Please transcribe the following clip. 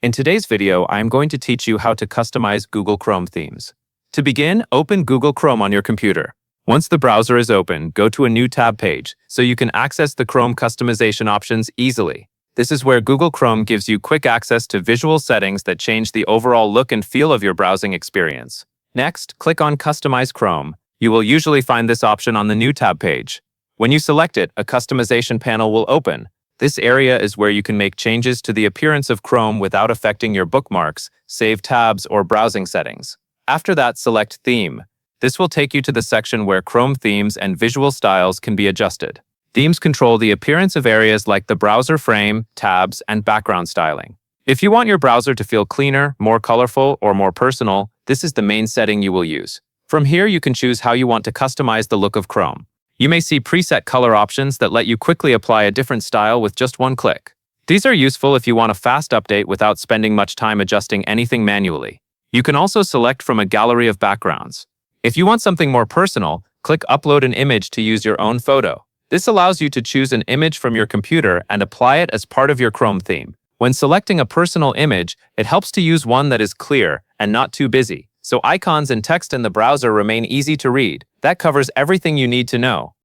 In today's video, I am going to teach you how to customize Google Chrome themes. To begin, open Google Chrome on your computer. Once the browser is open, go to a new tab page so you can access the Chrome customization options easily. This is where Google Chrome gives you quick access to visual settings that change the overall look and feel of your browsing experience. Next, click on Customize Chrome. You will usually find this option on the New tab page. When you select it, a customization panel will open. This area is where you can make changes to the appearance of Chrome without affecting your bookmarks, saved tabs, or browsing settings. After that, select Theme. This will take you to the section where Chrome themes and visual styles can be adjusted. Themes control the appearance of areas like the browser frame, tabs, and background styling. If you want your browser to feel cleaner, more colorful, or more personal, this is the main setting you will use. From here, you can choose how you want to customize the look of Chrome. You may see preset color options that let you quickly apply a different style with just one click. These are useful if you want a fast update without spending much time adjusting anything manually. You can also select from a gallery of backgrounds. If you want something more personal, click Upload an image to use your own photo. This allows you to choose an image from your computer and apply it as part of your Chrome theme. When selecting a personal image, it helps to use one that is clear and not too busy, so icons and text in the browser remain easy to read. That covers everything you need to know.